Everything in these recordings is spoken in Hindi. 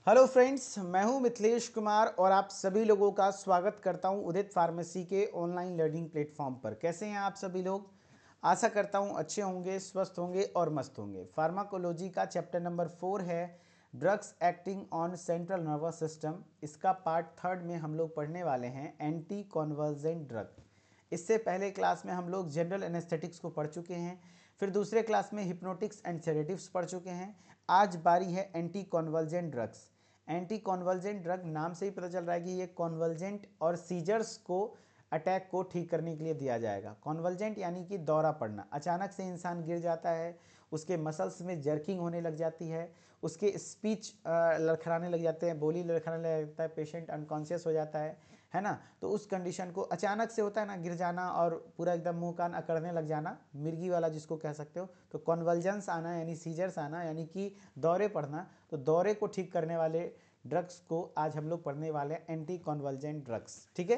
हेलो फ्रेंड्स, मैं हूं मिथिलेश कुमार और आप सभी लोगों का स्वागत करता हूं उदित फार्मेसी के ऑनलाइन लर्निंग प्लेटफॉर्म पर। कैसे हैं आप सभी लोग? आशा करता हूं अच्छे होंगे, स्वस्थ होंगे और मस्त होंगे। फार्माकोलॉजी का चैप्टर नंबर 4 है drugs acting on central nervous system. इसका पार्ट 3 में हम लोग पढ़ने वाले हैं एंटी कॉन्वर्जेंट ड्रग। इससे पहले क्लास में हम लोग जनरल एनेस्थेटिक्स को पढ़ चुके हैं, फिर दूसरे क्लास में हिप्नोटिक्स एंड सेडेटिव्स पढ़ चुके हैं। आज बारी है anti convergent drugs. Anti convergent drug नाम से ही पता चल रहा है कि ये कॉन्वर्जेंट और सीजर्स को अटैक को ठीक करने के लिए दिया जाएगा। कॉन्वर्जेंट यानी कि दौरा पड़ना, अचानक से इंसान गिर जाता है, उसके मसल्स में जर्किंग होने लग जाती है, उसके स्पीच लड़खड़ाने लग जाते हैं, बोली लड़खड़ाने लग जाता है, पेशेंट अनकॉन्शियस हो जाता है ना। तो उस कंडीशन को अचानक से होता है ना, गिर जाना और पूरा एकदम मुंह कान अकड़ने लग जाना, मिर्गी वाला जिसको कह सकते हो। तो कॉन्वल्जेंस आना यानी सीजर्स आना यानी कि दौरे पड़ना। तो दौरे को ठीक करने वाले ड्रग्स को आज हम लोग पढ़ने वाले हैं, एंटी कॉन्वल्जेंट ड्रग्स। ठीक है,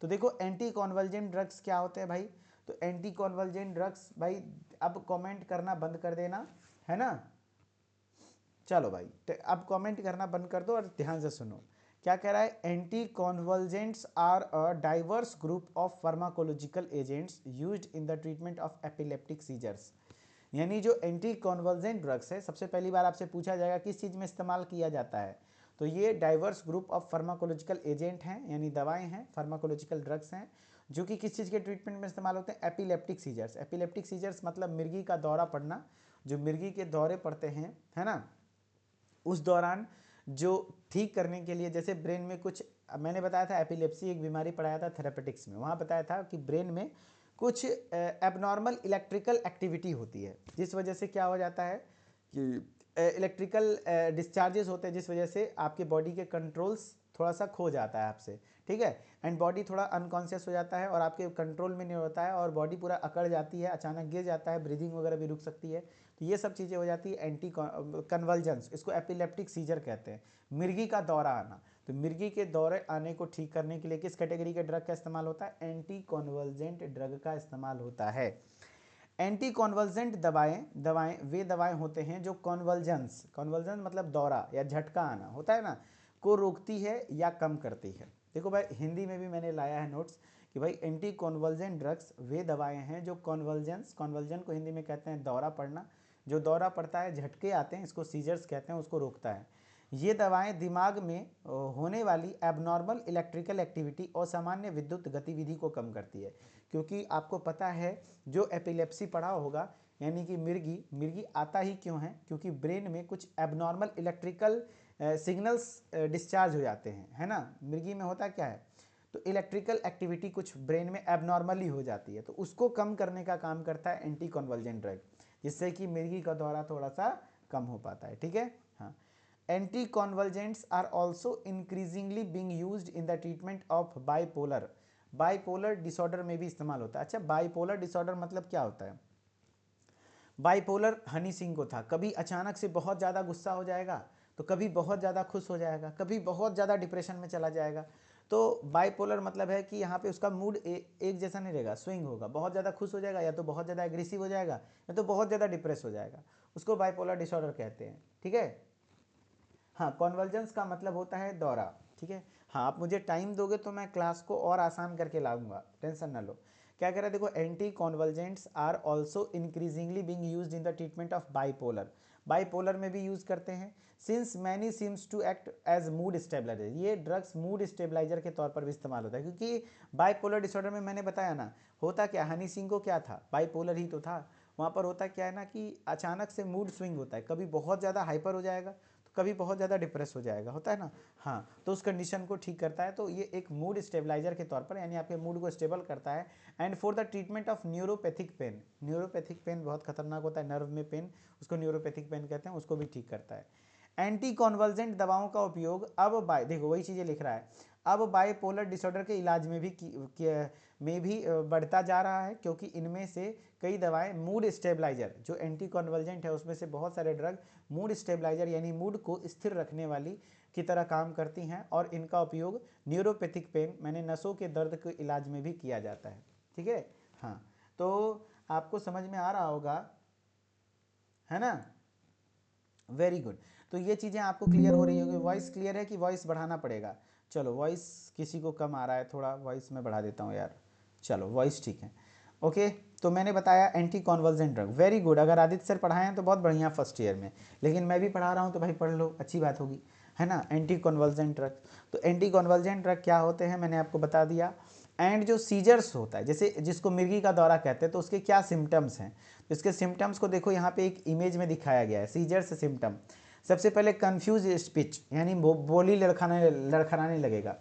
तो देखो एंटी कॉन्वल्जेंट ड्रग्स क्या होते हैं भाई। तो एंटी कॉन्वल्जेंट ड्रग्स भाई, अब कमेंट करना बंद कर देना, है ना। चलो भाई, तो अब कमेंट करना बंद कर दो और ध्यान से सुनो क्या कह रहा है। Anticonvulsants are a diverse group of pharmacological agents used in the treatment of epileptic seizures. यानी जो एंटी कॉन्वल्जेंट ड्रग्स है, सबसे पहली बार आपसे पूछा जाएगा किस चीज़ में इस्तेमाल किया जाता है। तो ये diverse group of pharmacological agent हैं, यानी दवाएं हैं, फार्माकोलॉजिकल ड्रग्स हैं, जो कि किस चीज़ के ट्रीटमेंट में इस्तेमाल होते हैं। Epileptic seizures. एपिलेप्टिक सीजर्स मतलब मिर्गी का दौरा पड़ना, जो मिर्गी के दौरे पड़ते हैं, है ना, उस दौरान जो ठीक करने के लिए, जैसे ब्रेन में कुछ, मैंने बताया था एपिलेप्सी एक बीमारी पढ़ाया था थेरेपेटिक्स में, वहाँ बताया था कि ब्रेन में कुछ एबनॉर्मल इलेक्ट्रिकल एक्टिविटी होती है, जिस वजह से क्या हो जाता है कि इलेक्ट्रिकल डिस्चार्जेस होते हैं, जिस वजह से आपके बॉडी के कंट्रोल्स थोड़ा सा खो जाता है आपसे। ठीक है, एंड बॉडी थोड़ा अनकॉन्शियस हो जाता है और आपके कंट्रोल में नहीं होता है और बॉडी पूरा अकड़ जाती है, अचानक गिर जाता है, ब्रीदिंग वगैरह भी रुक सकती है। तो ये सब चीज़ें हो जाती है एंटी कन्वल्जेंस, इसको एपिलेप्टिक सीजर कहते हैं, मिर्गी का दौरा आना। तो मिर्गी के दौरे आने को ठीक करने के लिए किस कैटेगरी के ड्रग का इस्तेमाल होता है? एंटी कॉन्वर्जेंट ड्रग का इस्तेमाल होता है। एंटी कॉन्वल्जेंट दवाएं दवाएं वे दवाएं होते हैं जो कॉन्वल्जेंस, कॉन्वल्जेंस मतलब दौरा या झटका आना होता है ना, को रोकती है या कम करती है। देखो भाई, हिंदी में भी मैंने लाया है नोट्स कि भाई एंटी कॉन्वल्जेंट ड्रग्स वे दवाएं हैं जो कॉन्वल्जेंस, कॉन्वल्जन को हिंदी में कहते हैं दौरा पड़ना, जो दौरा पड़ता है, झटके आते हैं, इसको सीजर्स कहते हैं, उसको रोकता है। ये दवाएं दिमाग में होने वाली एबनॉर्मल इलेक्ट्रिकल एक्टिविटी और सामान्य विद्युत गतिविधि को कम करती है। क्योंकि आपको पता है, जो एपिलेप्सी पढ़ा होगा, यानी कि मिर्गी, मिर्गी आता ही क्यों है? क्योंकि ब्रेन में कुछ एबनॉर्मल इलेक्ट्रिकल सिग्नल्स डिस्चार्ज हो जाते हैं, है ना। मिर्गी में होता क्या है, तो इलेक्ट्रिकल एक्टिविटी कुछ ब्रेन में एबनॉर्मली हो जाती है, तो उसको कम करने का काम करता है एंटी कॉन्वल्जेंट ड्रग, जिससे कि मिर्गी का दौरा थोड़ा सा कम हो पाता है। ठीक है, हाँ। Anticonvulsants are also increasingly being use in the treatment of bipolar, bipolar disorder में भी इस्तेमाल होता है। अच्छा, बाईपोलर डिसऑर्डर मतलब क्या होता है? बाईपोलर हनी सिंह को था, कभी अचानक से बहुत ज़्यादा गुस्सा हो जाएगा, तो कभी बहुत ज़्यादा खुश हो जाएगा, कभी बहुत ज़्यादा डिप्रेशन में चला जाएगा। तो बाईपोलर मतलब है कि यहाँ पे उसका मूड एक जैसा नहीं रहेगा, स्विंग होगा, बहुत ज़्यादा खुश हो जाएगा, या तो बहुत ज़्यादा एग्रेसिव हो जाएगा, या तो बहुत ज़्यादा डिप्रेस हो जाएगा। उसको बाईपोलर डिसऑर्डर कहते हैं। ठीक है, हाँ। कॉन्वर्जेंस का मतलब होता है दौरा। ठीक है, हाँ। आप मुझे टाइम दोगे तो मैं क्लास को और आसान करके लाऊंगा, टेंशन ना लो। क्या कह रहे हैं, देखो, anticonvergents are also increasingly being used in the treatment of bipolar, bipolar में भी यूज करते हैं। Since many seems to act as mood stabiliser, ये ड्रग्स मूड स्टेबलाइजर के तौर पर भी इस्तेमाल होता है। क्योंकि बाईपोलर डिसऑर्डर में मैंने बताया ना, होता क्या, हनी सिंह को क्या था, बाईपोलर ही तो था। वहाँ पर होता क्या है ना कि अचानक से मूड स्विंग होता है, कभी बहुत ज़्यादा हाइपर हो जाएगा, कभी बहुत ज़्यादा डिप्रेस हो जाएगा, होता है ना। हाँ, तो उस कंडीशन को ठीक करता है। तो ये एक मूड स्टेबलाइजर के तौर पर, यानी आपके मूड को स्टेबल करता है। And for the treatment of neuropathic pain, neuropathic pain बहुत खतरनाक होता है, नर्व में पेन, उसको न्यूरोपैथिक पेन कहते हैं, उसको भी ठीक करता है। एंटी कॉन्वल्जेंट दवाओं का उपयोग अब देखो वही चीज़ें लिख रहा है, अब बाइपोलर डिसऑर्डर के इलाज में भी बढ़ता जा रहा है, क्योंकि इनमें से कई दवाएं मूड स्टेबलाइजर, जो एंटी कॉन्वल्जेंट है उसमें से बहुत सारे ड्रग मूड स्टेबलाइजर यानी मूड को स्थिर रखने वाली की तरह काम करती हैं, और इनका उपयोग न्यूरोपैथिक पेन, मैंने नसों के दर्द के इलाज में भी किया जाता है। ठीक है, हाँ। तो आपको समझ में आ रहा होगा, है ना। Very good. तो ये चीज़ें आपको क्लियर हो रही होगी। वॉइस क्लियर है कि वॉइस बढ़ाना पड़ेगा? चलो वॉइस किसी को कम आ रहा है, थोड़ा वॉइस में बढ़ा देता हूँ यार। चलो वॉइस ठीक है, ओके। तो मैंने बताया anti convergent drug, very good. अगर आदित्य सर पढ़ाए हैं तो बहुत बढ़िया फर्स्ट ईयर में, लेकिन मैं भी पढ़ा रहा हूँ तो भाई पढ़ लो, अच्छी बात होगी, है ना। एंटी कॉन्वर्जेंट ड्रग, तो एंटी कॉन्वर्जेंट ड्रग क्या होते हैं मैंने आपको बता दिया। एंड जो सीजर्स होता है, जैसे जिसको मिर्गी का दौरा कहते हैं, तो उसके क्या सिम्टम्स हैं, तो इसके सिम्टम्स को देखो यहाँ पे एक इमेज में दिखाया गया है, सीजर्स सिम्टम। सबसे पहले कंफ्यूज स्पीच, यानी बोली लड़खड़ाने लगेगा,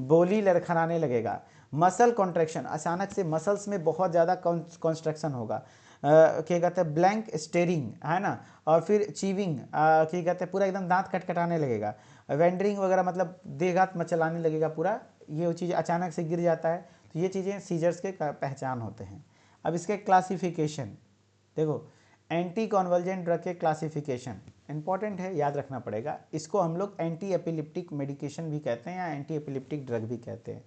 बोली लड़खड़ाने लगेगा। मसल कॉन्ट्रैक्शन, अचानक से मसल्स में बहुत ज़्यादा कॉन्स्ट्रक्शन होगा। क्या कहते हैं, ब्लैंक स्टेरिंग, है ना। और फिर चीविंग, क्या कहते हैं, पूरा एकदम दांत खटखटाने लगेगा। वेंडरिंग वगैरह, मतलब देह हाथ मचलाने लगेगा पूरा, ये चीज़ अचानक से गिर जाता है। तो ये चीज़ें सीजर्स के पहचान होते हैं। अब इसके क्लासिफिकेशन देखो, एंटी कॉन्वर्जेंट ड्रग के क्लासिफिकेशन इंपॉर्टेंट है, याद रखना पड़ेगा। इसको हम लोग एंटी एपिलिप्टिक मेडिकेशन भी कहते हैं या एंटी एपिलिप्टिक ड्रग भी कहते हैं।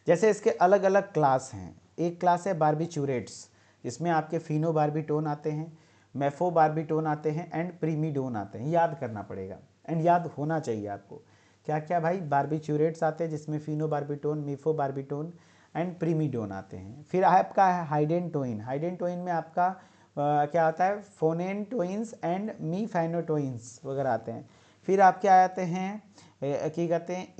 जैसे इसके अलग अलग क्लास हैं। एक क्लास है बार्बिचूरेट्स, जिसमें आपके फिनोबार्बिटोन आते हैं, मेफोबार्बिटोन आते हैं एंड प्रीमिडोन आते हैं, याद करना पड़ेगा एंड याद होना चाहिए आपको। क्या क्या भाई, बार्बिचूरेट्स आते हैं जिसमें फिनोबार्बिटोन, मेफोबार्बिटोन एंड प्रीमिडोन आते हैं। फिर आपका है हाइडेंटोइन, हाइडेंटोइन में आपका क्या आता है, फोनेनटोइंस एंड मीफेनोटोइंस वगैरह आते हैं। फिर आपके आते हैं क्या कहते हैं,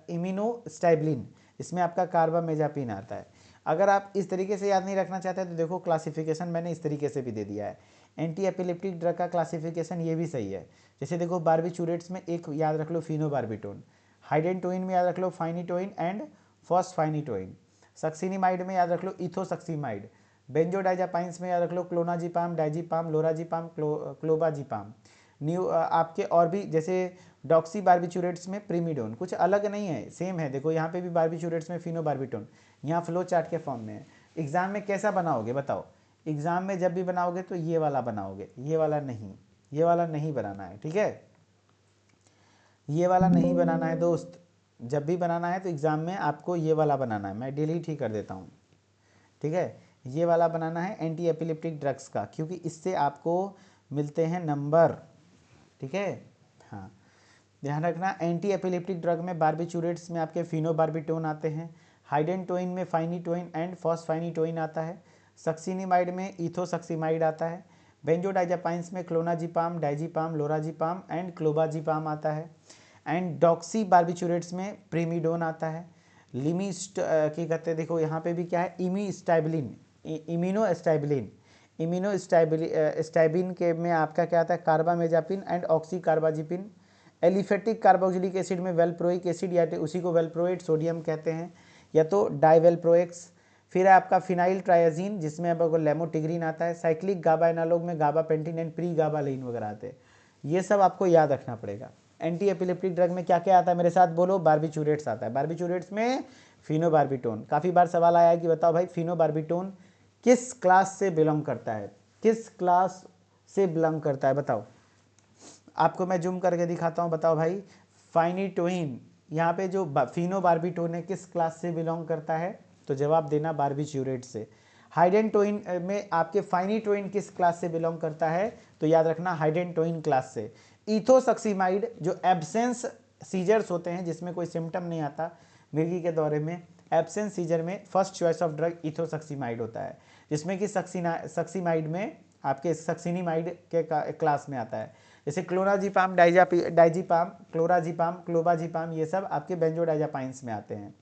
इम्यूनोस्टैबिलिन, इसमें आपका कार्बामेजापिन आता है। अगर आप इस तरीके से याद नहीं रखना चाहते तो देखो क्लासिफिकेशन मैंने इस तरीके से भी दे दिया है। एंटी एपिलेप्टिक ड्रग का क्लासिफिकेशन ये भी सही है। जैसे देखो बार्बिचूरेट्स में एक याद रख लो फिनोबार्बिटोन, हाइडेंटोइन में याद रख लो फाइनिटोइन एंड फॉस्फाइनिटोइन, सक्सिनिमाइड में याद रख लो इथोसक्सीमाइड, बेंजोडाइजापाइंस में याद रख लो क्लोनाजीपाम, डाइजीपाम, लोराजीपाम, क्लोबाजीपाम। न्यू आपके और भी जैसे डॉक्सी बार्बिचूरेट्स में प्रीमिडोन, कुछ अलग नहीं है, सेम है। देखो यहाँ पे भी बार्बिचूरेट्स में फिनोबार्बिटोन, यहाँ फ्लो चार्ट के फॉर्म में है। एग्जाम में कैसा बनाओगे बताओ, एग्जाम में जब भी बनाओगे तो ये वाला बनाओगे, ये वाला नहीं, ये वाला नहीं बनाना है, ठीक है। ये वाला नहीं बनाना है दोस्त, जब भी बनाना है तो एग्जाम में आपको ये वाला बनाना है। मैं डिलीट ही कर देता हूँ, ठीक है। ये वाला बनाना है एंटी एपिलेप्टिक ड्रग्स का, क्योंकि इससे आपको मिलते हैं नंबर, ठीक है। हाँ, ध्यान रखना, एंटी एपिलेप्टिक ड्रग में बार्बिचूरेट्स में आपके फिनोबार्बिटोन आते हैं, हाइडेंटोइन में फाइनिटोइन एंड फॉस्फाइनिटोइन आता है, सक्सिनिमाइड में इथोसक्सीमाइड आता है, बेंजोडाइजापाइंस में क्लोनाजीपाम, डाइजीपाम, लोराजीपाम एंड क्लोबाजीपाम आता है, एंड डॉक्सी बार्बिचूरेट्स में प्रीमिडोन आता है। लिमिस्ट क्या कहते हैं, देखो यहाँ पे भी क्या है, इमीस्टाइबिलिन, इम्यूनोस्टाइबिलिन, इम्यूनोस्टाइबिन के में आपका क्या आता है, कार्बामेजापिन एंड ऑक्सीकार्बाजिपिन। एलिफेटिक कार्बोक्सिलिक एसिड में वेल्प्रोइक एसिड या उसी को वेल्प्रोएट सोडियम कहते हैं, या तो डाइवेल्प्रोएक्स। फिर है आपका फिनाइल ट्रायाजीन, जिसमें आपको लेमोटिग्रीन आता है। साइक्लिक गाबा एनालॉग में गाबा पेंटिन एंड प्री गाबालाइन वगैरह आते हैं। ये सब आपको याद रखना पड़ेगा। एंटी एपिलेप्टिक ड्रग में क्या क्या आता है, मेरे साथ बोलो, बार्बिचूरेट्स आता है। बार्बिचूरेट्स में फिनोबार्बिटोन, काफ़ी बार सवाल आया है कि बताओ भाई फिनोबार्बिटोन किस क्लास से बिलोंग करता है, किस क्लास से बिलोंग करता है बताओ। आपको मैं जूम करके दिखाता हूँ, बताओ भाई। फाइनिटोइन, यहाँ पे जो फिनोबार्बिटोन है किस क्लास से बिलोंग करता है, तो जवाब देना बार्बिचूरेट से। हाइडेंटोइन में आपके फाइनिटोइन किस क्लास से बिलोंग करता है, तो याद रखना हाइडेंटोइन क्लास से। इथोसक्सीमाइड जो एब्सेंस सीजर्स होते हैं, जिसमें कोई सिम्टम नहीं आता मिर्गी के दौरे में, एब्सेंस सीजर में first choice of drug ethosuximide होता है, जिसमें कि सक्सीमाइड में आपके सक्सिनिमाइड के क्लास में आता है। जैसे क्लोराजीपाम, डाइजीपाम, क्लोराजीपाम, क्लोबाजीपाम, ये सब आपके बेंजोडाइजापाइंस में आते हैं।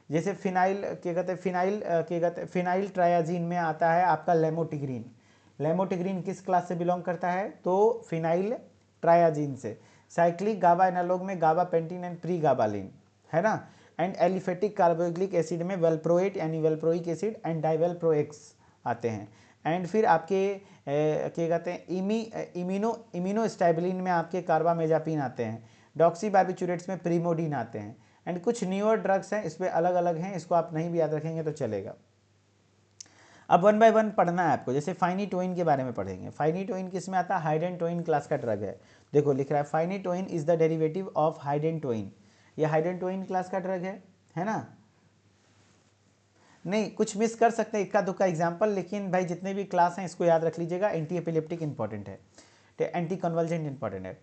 जैसे फिनाइल क्या कहते हैं, फिनाइल ट्रायाजीन में आता है आपका लेमोटिग्रीन। लेमोटिग्रीन किस क्लास से बिलोंग करता है, तो फिनाइल ट्रायाजीन से। साइक्लिक गाबा एनालॉग में गाबा पेंटिन एंड प्री गाबालिन, है ना। एंड एलिफेटिक कार्बोक्सिलिक एसिड में वेल्प्रोएट यानी वेल्प्रोइक एसिड एंड डाइवेल्प्रोएक्स आते हैं। एंड फिर आपके क्या कहते हैं, इम्यूनोस्टैबिलिन में आपके कार्बामेजापिन आते हैं। डॉक्सी बार्बिचूरेट्स में प्रीमोडिन आते हैं। एंड कुछ न्यूअर ड्रग्स हैं, इस पर अलग अलग हैं, इसको आप नहीं भी याद रखेंगे तो चलेगा। अब वन बाय वन पढ़ना है आपको। जैसे फाइनिटोइन के बारे में पढ़ेंगे। फाइनिटोइन किस में आता है, हाइडेंटोइन क्लास का ड्रग है। देखो लिख रहा है phenytoin is the derivative of hydantoin, ये हाइडेंटोइन क्लास का ड्रग है ना। नहीं, कुछ मिस कर सकते हैं, इक्का दुक्का एग्जाम्पल, लेकिन भाई जितने भी क्लास हैं इसको याद रख लीजिएगा। एंटी एपिलेप्टिक इंपॉर्टेंट है, एंटी कन्वर्जेंट इंपॉर्टेंट है।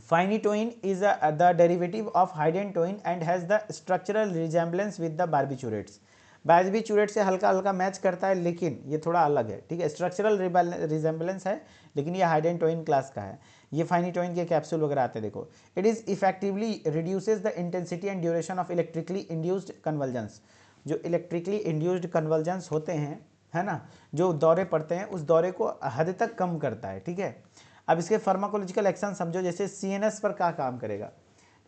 Phenytoin is the derivative of hydantoin and has the structural resemblance with the barbiturates. Barbiturate से हल्का हल्का मैच करता है, लेकिन ये थोड़ा अलग है, ठीक है, स्ट्रक्चरल रिजेम्बलेंस है, लेकिन ये हाइडेंटोइन क्लास का है। ये फाइनिटोइन के कैप्सूल वगैरह आते हैं, देखो। It is effectively reduces the intensity and duration of electrically induced convulsions. जो इलेक्ट्रिकली इंड्यूस्ड कन्वल्जन्स होते हैं, है ना, जो दौरे पड़ते हैं, उस दौरे को हद तक कम करता है, ठीक है। अब इसके फार्माकोलॉजिकल एक्शन समझो, जैसे सीएनएस पर क्या काम करेगा,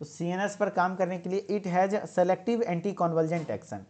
तो सीएनएस पर काम करने के लिए it has selective anti convergent action.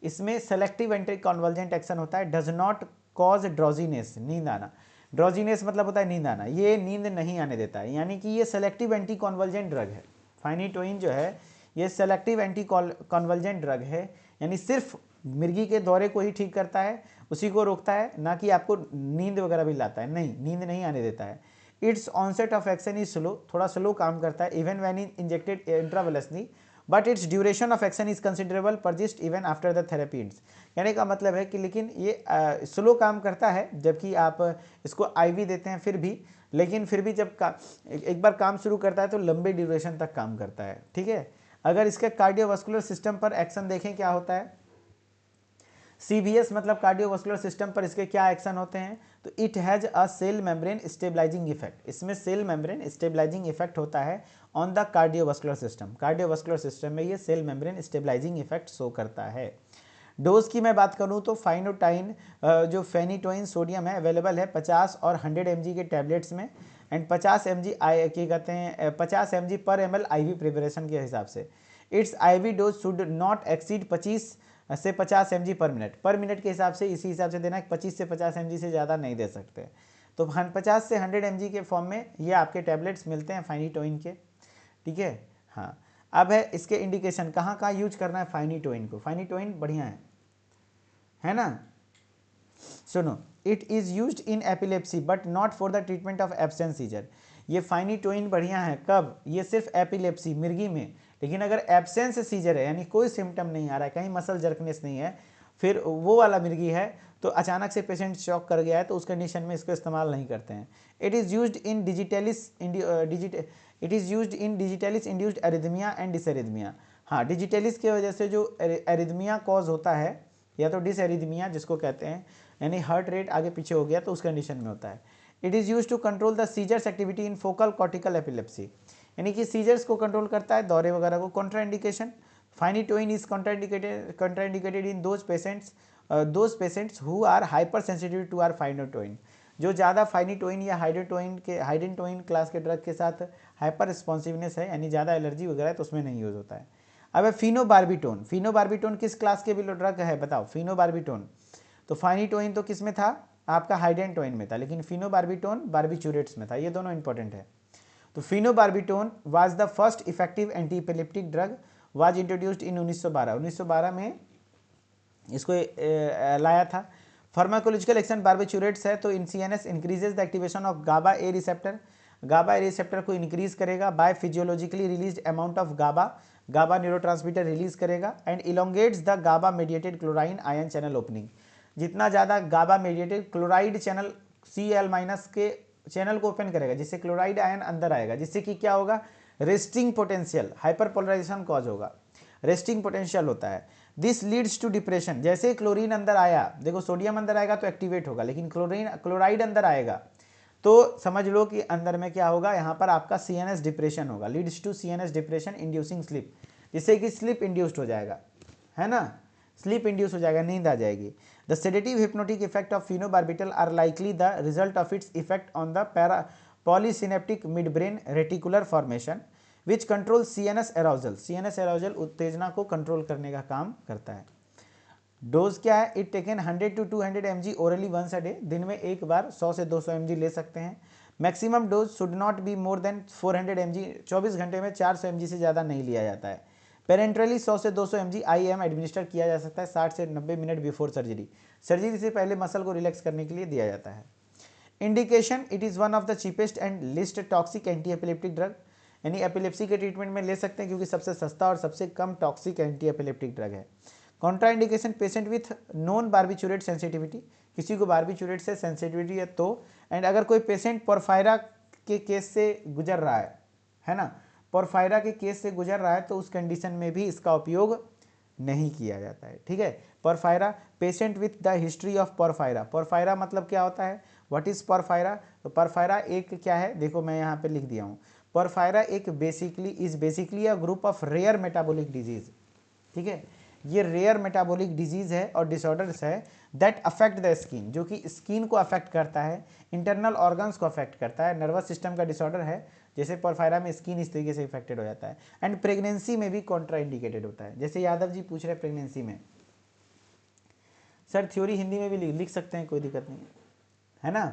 इसमें सेलेक्टिव एंटी कॉन्वर्जेंट एक्शन होता है। डज नॉट कॉज ड्रोजीनेस, नींद आना। ड्रोजीनेस मतलब होता है नींद आना, ये नींद नहीं आने देता है, यानी कि ये सेलेक्टिव एंटी कॉन्वर्जेंट ड्रग है। फाइनिटोइन जो है ये सेलेक्टिव एंटी कॉन्वर्जेंट ड्रग है, यानी सिर्फ मिर्गी के दौरे को ही ठीक करता है, उसी को रोकता है, ना कि आपको नींद वगैरह भी लाता है, नहीं, नींद नहीं आने देता है। Its onset of action is slow, थोड़ा स्लो काम करता है, even when injected intravenously, but its duration of action is considerable, persist even after the therapy ends. कहने का मतलब है कि लेकिन ये स्लो काम करता है, जबकि आप इसको आईवी देते हैं फिर भी, लेकिन फिर भी जब एक बार काम शुरू करता है तो लंबे ड्यूरेशन तक काम करता है, ठीक है। अगर इसके कार्डियोवास्कुलर सिस्टम पर एक्शन देखें क्या होता है, सीबीएस मतलब कार्डियोवास्कुलर सिस्टम पर इसके क्या एक्शन होते हैं, तो it has a cell membrane stabilising effect. इसमें सेल मेम्ब्रेन स्टेबलाइजिंग इफेक्ट होता है on the cardiovascular system. Cardiovascular system में ये cell membrane stabilising effect show करता है। डोज की मैं बात करूं तो फाइनोटाइन जो फेनिटोइन सोडियम है अवेलेबल है 50 और 100 mg के टैबलेट्स में, एंड 50 mg क्या कहते हैं 50 mg पर ml आईवी प्रिपरेशन के हिसाब से। Its IV dose should not exceed 25 से 50 mg पर मिनट के हिसाब से, इसी हिसाब से देना है, 25 से 50 mg से ज़्यादा नहीं दे सकते। तो 50 से 100 mg के फॉर्म में ये आपके टैबलेट्स मिलते हैं फाइनिटोइन के, ठीक है। हाँ, अब है इसके इंडिकेशन, कहाँ कहाँ यूज करना है फाइनिटोइन को। फाइनिटोइन बढ़िया है ना। सुनो, it is used in epilepsy but not for the treatment of absence seizure. ये फाइनिटोइन बढ़िया है कब, ये सिर्फ एपिलेप्सी मिर्गी में, लेकिन अगर एब्सेंस सीजर है, यानी कोई सिम्टम नहीं आ रहा है, कहीं मसल जर्कनेस नहीं है, फिर वो वाला मिर्गी है, तो अचानक से पेशेंट शॉक कर गया है, तो उस कंडीशन में इसको इस्तेमाल नहीं करते हैं। It is used in digitalis induced arrhythmia and dysarrhythmia. हाँ, डिजिटलिस की वजह से जो एरिथमिया कॉज होता है, या तो डिसएरिथमिया जिसको कहते हैं, यानी हार्ट रेट आगे पीछे हो गया, तो उस कंडीशन में होता है। It is use to control the seizures activity in focal cortical epilepsy, यानी कि सीजर्स को कंट्रोल करता है, दौरे वगैरह को। Contraindication, phenytoin is contraindicated in those patients who are hyper sensitive to are phenytoin. जो ज़्यादा फाइनिटोइन या हाइडेंटोइन क्लास के ड्रग के साथ हाइपर रिस्पॉन्सिवनेस है, यानी ज़्यादा एलर्जी वगैरह है, तो उसमें नहीं यूज़ होता है। अब फिनोबार्बिटोन, फिनोबार्बिटोन किस क्लास के भी ड्रग है बताओ, फिनोबार्बिटोन। तो फाइनिटोइन तो किस में था, आपका हाइडेंटोइन में था, लेकिन फिनोबार्बिटोन बार्बिचूरेट्स में था, ये दोनों इंपॉर्टेंट है। तो phenobarbitone was the first effective anti epileptic drug, was introduced in 1912 में इसको लाया था। फार्माकोलॉजिकल एक्शन बार्बिचूरेट्स है, तो in CNS increases the activation of GABA A receptor, GABA A receptor को इंक्रीज करेगा by physiologically released amount of GABA neurotransmitter release करेगा, and elongates the GABA mediated chlorine ion channel opening. जितना ज़्यादा GABA mediated chloride channel Cl- के चैनल को ओपन करेगा, जिससे क्लोराइड आयन अंदर आएगा, जिससे कि क्या होगा, रेस्टिंग पोटेंशियल, हाइपरपोलराइजेशन कॉज होगा, रेस्टिंग पोटेंशियल होता है। This leads to depression. जैसे क्लोरीन अंदर आया, देखो सोडियम अंदर आएगा तो एक्टिवेट होगा, लेकिन क्लोराइड अंदर आएगा तो समझ लो कि अंदर में क्या होगा, यहाँ पर आपका सीएनएस डिप्रेशन होगा, leads to CNS depression inducing sleep, जिससे कि स्लीप इंड्यूस्ड हो जाएगा, है ना, स्लीप इंड्यूस हो जाएगा, नींद आ जाएगी। The sedative hypnotic effect of phenobarbital are likely the result of its effect on the polysynaptic midbrain reticular formation which control CNS arousal. CNS arousal उत्तेजना को कंट्रोल करने का काम करता है। डोज क्या है, it taken 100 to 200 mg orally once a day, दिन में एक बार 100 से 200 mg ले सकते हैं। Maximum dose should not be more than 400 mg, 24 घंटे में 400 mg से ज़्यादा नहीं लिया जाता है। पेरेंट्रली 100 से 200 mg IM एडमिनिस्टर किया जा सकता है 60 से 90 मिनट बिफोर सर्जरी, सर्जरी से पहले मसल को रिलैक्स करने के लिए दिया जाता है। Indication, it is one of the cheapest and least toxic antiepileptic drug, यानी एपिलेप्सी के ट्रीटमेंट में ले सकते हैं क्योंकि सबसे सस्ता और सबसे कम टॉक्सिक एंटी एपिलेप्टिक ड्रग है। Contraindication, patient with known barbiturate sensitivity, किसी को बार्बिचुरेट से सेंसिटिविटी है तो, एंड अगर कोई पेशेंट पोरफायरा के केस से गुजर रहा है ना, पोरफायरा के केस से गुजर रहा है तो उस कंडीशन में भी इसका उपयोग नहीं किया जाता है। ठीक है, porphyra, patient with the history of porphyra. Porphyra मतलब क्या होता है, व्हाट इज पोरफायरा? तो पोरफायरा एक क्या है, देखो मैं यहाँ पे लिख दिया हूँ, पोरफायरा एक basically a group of rare metabolic disease. ठीक है, ये रेयर मेटाबॉलिक डिजीज है और डिसऑर्डर्स है दैट अफेक्ट द स्किन, जो कि स्किन को अफेक्ट करता है, इंटरनल ऑर्गन्स को अफेक्ट करता है, नर्वस सिस्टम का डिसऑर्डर है, जैसे पोरफायरा में स्किन इस तरीके से इफेक्टेड हो जाता है, एंड प्रेगनेंसी में भी कॉन्ट्रा इंडिकेटेड होता है। जैसे यादव जी पूछ रहे प्रेगनेंसी में, सर थ्योरी हिंदी में भी लिख सकते हैं, कोई दिक्कत नहीं है ना।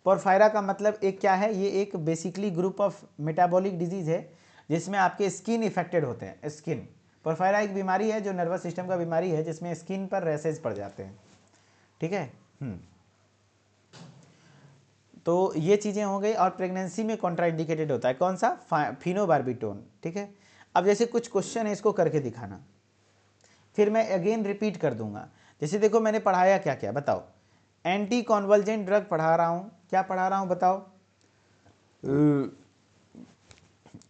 पोरफायरा का मतलब एक क्या है, ये एक basically group of metabolic disease है जिसमें आपके स्किन इफेक्टेड होते हैं। स्किन, पोरफायरा एक बीमारी है जो नर्वस सिस्टम का बीमारी है जिसमें स्किन पर रैसेज पड़ जाते हैं। ठीक है, तो ये चीज़ें हो गई, और प्रेगनेंसी में कॉन्ट्राइंडिकेटेड होता है कौन सा, फिनोबार्बिटोन। ठीक है, अब जैसे कुछ क्वेश्चन है इसको करके दिखाना, फिर मैं अगेन रिपीट कर दूंगा। जैसे देखो मैंने पढ़ाया क्या क्या, बताओ। एंटी कॉन्वल्जेंट ड्रग पढ़ा रहा हूँ, क्या पढ़ा रहा हूँ बताओ,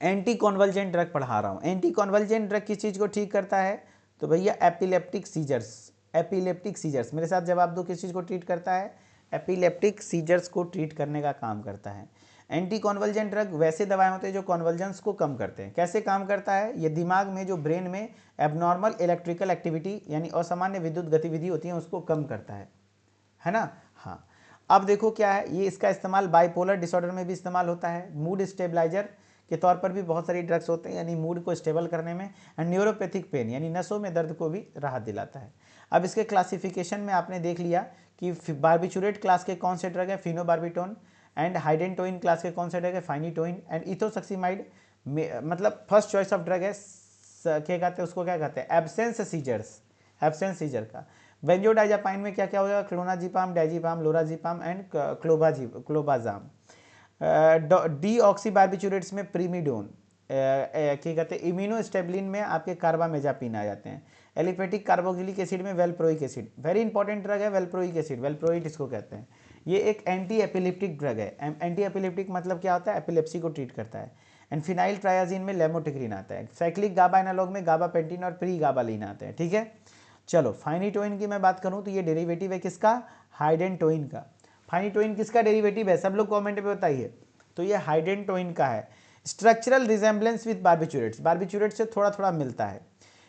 एंटी कॉन्वल्जेंट ड्रग पढ़ा रहा हूँ। एंटी कॉन्वल्जेंट ड्रग किस चीज़ को ठीक करता है, तो भैया एपिलेप्टिक सीजर्स। एपिलेप्टिक सीजर्स, मेरे साथ जवाब दो, किस चीज़ को ट्रीट करता है, एपिलेप्टिक सीजर्स को ट्रीट करने का काम करता है। एंटी कॉन्वल्जेंट ड्रग वैसे दवाएं होते हैं जो कॉन्वल्जेंस को कम करते हैं। कैसे काम करता है, ये दिमाग में जो ब्रेन में एबनॉर्मल इलेक्ट्रिकल एक्टिविटी यानी असामान्य विद्युत गतिविधि होती है उसको कम करता है ना। हाँ, अब देखो क्या है, ये इसका इस्तेमाल बाइपोलर डिसऑर्डर में भी इस्तेमाल होता है, मूड स्टेबलाइजर के तौर पर भी बहुत सारी ड्रग्स होते हैं यानी मूड को स्टेबल करने में, एंड न्यूरोपैथिक पेन यानी नसों में दर्द को भी राहत दिलाता है। अब इसके क्लासिफिकेशन में आपने देख लिया कि बार्बिचुरेट क्लास के कौन से ड्रग है, फिनोबार्बिटोन, एंड हाइडेंटोइन क्लास के कौन से ड्रग है, फाइनिटोइन, एंड इथोसक्सीमाइड मतलब फर्स्ट चॉइस ऑफ ड्रग है, क्या कहते हैं उसको, क्या कहते हैं, एब्सेंस सीजर्स, एब्सेंस सीजर का। बेंजोडाइजापाइन में क्या क्या हो जाएगा, clonazepam, diazepam, lorazepam and clobazam. Deoxybarbiturates में प्रीमिडोन, क्या कहते हैं, इम्यूनोस्टेबलिन में आपके कार्बामेजापिन आ जाते हैं, एलिफेटिक कार्बोक्सिलिक एसिड में वेलप्रोइक एसिड, वेरी इंपॉर्टेंट ड्रग है वेलप्रोइक एसिड, वेलप्रोइट इसको कहते हैं। ये एक एंटी एपिलेप्टिक ड्रग है। एंटी एपिलेप्टिक मतलब क्या होता है, एपिलेप्सी को ट्रीट करता है। एंड फिनाइल ट्रायाजीन में लेमोटिक्रिन आता है, साइक्लिक गाबा एनालॉग में गाबापेंटिन और प्री गाबालिन आते हैं। ठीक है, चलो फाइनिटोइन की मैं बात करूं तो ये डेरिवेटिव है किसका, हाइडेंटोइन का। फाइनिटोइन किसका डेरिवेटिव है, सब लोग कमेंट पे बताइए। तो ये हाइडेंटोइन का है। Structural resemblance with barbiturates, barbiturate से थोड़ा थोड़ा मिलता है।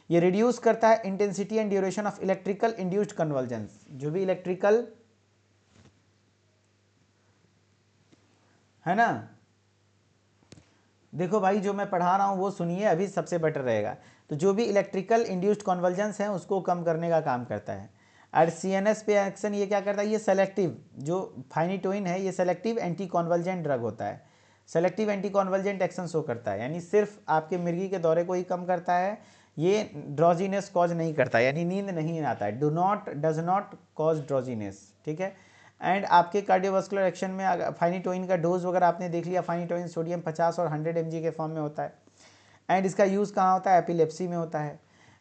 ये रिड्यूस करता है intensity and duration of electrical induced convergence, जो भी इलेक्ट्रिकल है ना। देखो भाई जो मैं पढ़ा रहा हूँ वो सुनिए, अभी सबसे बेटर रहेगा। तो जो भी इलेक्ट्रिकल इंड्यूस्ड कन्वर्जेंस है उसको कम करने का काम करता है। और सीएनएस पे एक्शन ये क्या करता है, ये सेलेक्टिव, जो फाइनिटोइन है ये सेलेक्टिव एंटी कॉन्वल्जेंट ड्रग होता है, सेलेक्टिव एंटी कॉन्वल्जेंट एक्शन शो करता है, यानी सिर्फ आपके मिर्गी के दौरे को ही कम करता है, ये ड्रोजीनेस कॉज नहीं करता, यानी नींद नहीं आता है, डज नॉट कॉज ड्रोजीनेस। ठीक है, एंड आपके कार्डियोवास्कुलर एक्शन में फाइनिटोइन का डोज वगैरह आपने देख लिया, फाइनिटोइन सोडियम 50 और 100 mg के फॉर्म में होता है। एंड इसका यूज़ कहाँ होता है, एपिलेप्सी में होता है।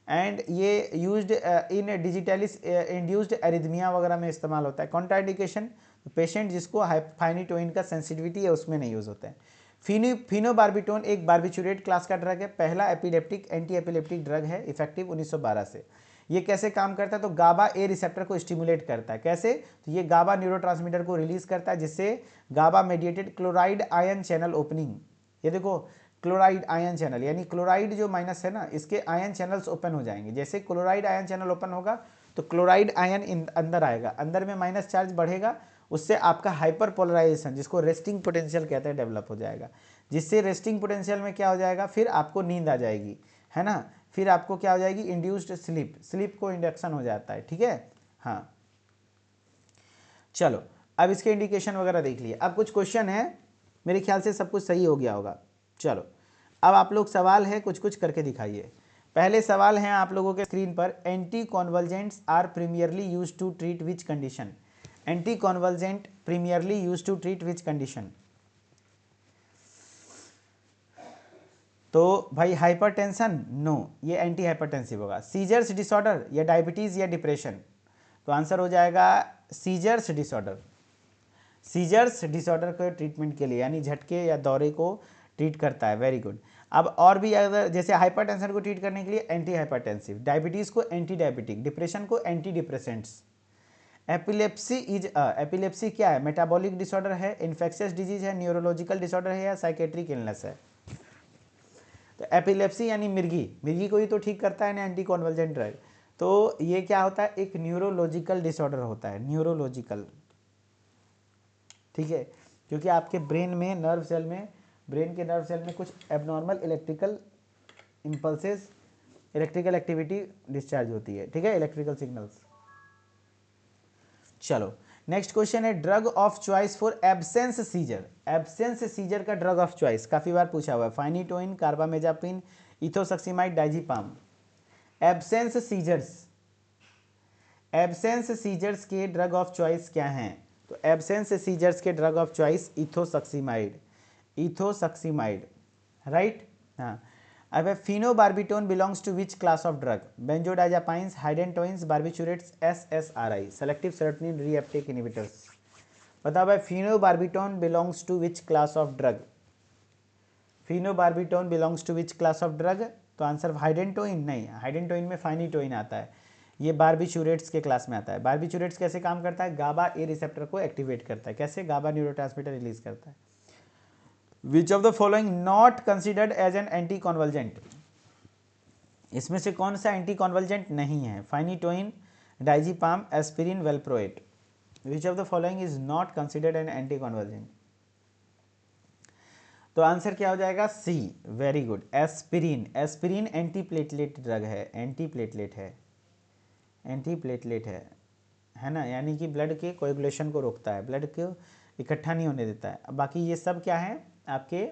एंड ये used in digitalis induced arrhythmia वगैरह में इस्तेमाल होता है। कॉन्ट्राइंडिकेशन, पेशेंट जिसको फाइनिटोइन का सेंसिटिविटी है उसमें नहीं यूज़ होता है। फिनोबार्बिटोन एक बार्बिचुरेट क्लास का ड्रग है, पहला एपिलेप्टिक एंटी एपिलेप्टिक ड्रग है, इफेक्टिव 1912 से। ये कैसे काम करता है, तो गाबा ए रिसेप्टर को स्टिमुलेट करता है। कैसे, तो ये गाबा न्यूरोट्रांसमीटर को रिलीज करता है जिससे GABA mediated chloride ion channel opening, ये देखो क्लोराइड आयन चैनल, यानी क्लोराइड जो माइनस है ना इसके आयन चैनल्स ओपन हो जाएंगे। जैसे क्लोराइड आयन चैनल ओपन होगा तो क्लोराइड आयन अंदर आएगा, अंदर में माइनस चार्ज बढ़ेगा, उससे आपका हाइपर पोलराइजेशन जिसको रेस्टिंग पोटेंशियल कहते हैं डेवलप हो जाएगा, जिससे रेस्टिंग पोटेंशियल में क्या हो जाएगा, फिर आपको नींद आ जाएगी, है ना, फिर आपको क्या हो जाएगी, इंड्यूस्ड स्लीप, स्लीप को इंडक्शन हो जाता है। ठीक है, हाँ चलो अब इसके इंडिकेशन वगैरह देख लिए। अब कुछ क्वेश्चन है, मेरे ख्याल से सब कुछ सही हो गया होगा। चलो अब आप लोग सवाल है कुछ कुछ करके दिखाइए। पहले सवाल हैं आप लोगों के स्क्रीन पर, anticonvulsants are primarily use to treat which condition, anticonvulsant primarily use to treat which condition. तो भाई हाइपरटेंशन, नो, ये एंटी हाइपरटेंसिव होगा। सीजर्स डिसऑर्डर या डायबिटीज या डिप्रेशन, तो आंसर हो जाएगा सीजर्स डिसऑर्डर, सीजर्स डिसऑर्डर के ट्रीटमेंट के लिए, यानी झटके या दौरे को ट्रीट करता है। Very good. अब और भी अगर जैसे हाइपरटेंशन को ट्रीट करने के लिए एंटी हाइपरटेंसिव, डायबिटीज़ को एंटी डायबिटिक, डिप्रेशन को एंटी डिप्रेसेंट्स। एपिलेप्सी एपिलेप्सी क्या है? मेटाबॉलिक डिसऑर्डर है, इन्फेक्शियस डिजीज है, न्यूरोलॉजिकल डिसऑर्डर है या साइकेट्रिक इलनेस है? तो एपिलेप्सी यानी मिर्गी, मिर्गी को ही तो ठीक करता है ना एंटी कॉन्वल्जेंट ड्रग। तो ये क्या होता है? एक न्यूरोलॉजिकल डिसऑर्डर होता है, न्यूरोलॉजिकल, ठीक है, क्योंकि आपके ब्रेन में नर्व सेल में, ब्रेन के नर्व सेल में कुछ abnormal electrical impulses, electrical activity discharge होती है, ठीक है, इलेक्ट्रिकल सिग्नल्स। चलो नेक्स्ट क्वेश्चन है, drug of choice for absence seizure. Absence seizure का ड्रग ऑफ चॉइस काफी बार पूछा हुआ है, phenytoin, carbamazepine, ethosuximide, diazepam. Absence seizures, absence seizures के ड्रग ऑफ चॉइस क्या हैं? तो एब्सेंस सीजर्स के drug of choice ethosuximide, ethosuximide, right. हाँ, अब phenobarbitone belongs to which class of drug? Benzodiazepines, hydantoins, barbiturates, SSRI, selective serotonin reuptake inhibitors. बताओ भाई, phenobarbitone belongs to which class of drug? Phenobarbitone belongs to which class of drug? तो आंसर हाइडेंटोइन नहीं, हाइडेंटोइन में फाइनिटोइन आता है, ये बार्बिचुरेट्स के क्लास में आता है। बार्बिचुरेट्स कैसे काम करता है? गाबा ए रिसेप्टर को एक्टिवेट करता है। कैसे? गाबा न्यूरोट्रांसमीटर रिलीज करता है। Which of the following not considered as an anticonvulsant? इसमें से कौन सा एंटी कॉन्वल्जेंट नहीं है? Phenytoin, diazepam, aspirin, valproate. Which of the following is not considered an anticonvulsant? तो आंसर क्या हो जाएगा? C, very good, aspirin. Aspirin antiplatelet drug है, एंटी प्लेटलेट है, एंटी प्लेटलेट है ना, यानी कि ब्लड के कोएगुलेशन को रोकता है, ब्लड को इकट्ठा नहीं होने देता है। बाकी ये सब क्या है? आपके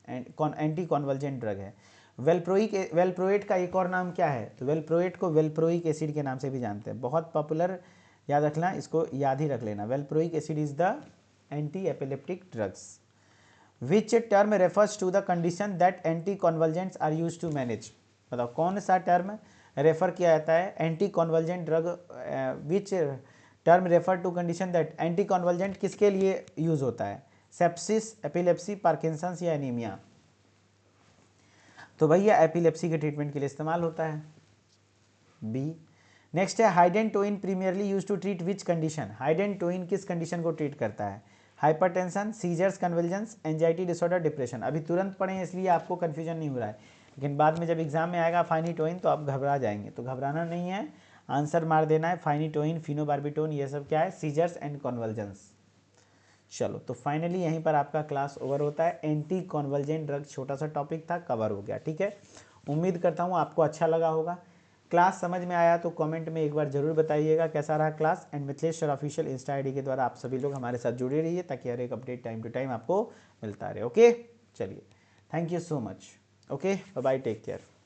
एंटी कॉन्वल्जेंट ड्रग है। वेलप्रोएट का एक और नाम क्या है? तो वेलप्रोएट को वेलप्रोइक एसिड के नाम से भी जानते हैं, बहुत पॉपुलर, याद रखना, इसको याद ही रख लेना। Valproic acid is the antiepileptic drugs. Which term refers to the condition that anticonvulsants are used to manage? बताओ कौन सा टर्म रेफर किया जाता है anticonvulsant drug? Which term refer to condition that anticonvulsant किसके लिए यूज होता है? सेप्सिस, एपिलेप्सी, पार्किंसंस या एनीमिया? तो भैया एपिलेप्सी के ट्रीटमेंट के लिए इस्तेमाल होता है, बी। नेक्स्ट है, hydantoin primarily use to treat which condition? Hydantoin किस कंडीशन को ट्रीट करता है? Hypertension, seizures, convulsions, anxiety disorder, depression. अभी तुरंत पढ़ें इसलिए आपको कन्फ्यूजन नहीं हो रहा है, लेकिन बाद में जब एग्जाम में आएगा फाइनिटोइन तो आप घबरा जाएंगे, तो घबराना नहीं है, आंसर मार देना है। फाइनिटोइन, फिनोबार्बिटोन, ये सब क्या है? Seizures and convulsions. चलो, तो फाइनली यहीं पर आपका क्लास ओवर होता है। एंटी कॉन्वल्जेंट ड्रग छोटा सा टॉपिक था, कवर हो गया, ठीक है। उम्मीद करता हूँ आपको अच्छा लगा होगा। क्लास समझ में आया तो कमेंट में एक बार जरूर बताइएगा कैसा रहा class. And Mithilesh sir official Insta ID के द्वारा आप सभी लोग हमारे साथ जुड़े रहिए ताकि हर एक अपडेट टाइम टू टाइम आपको मिलता रहे। ओके, चलिए, thank you so much. Okay, bye bye, take care.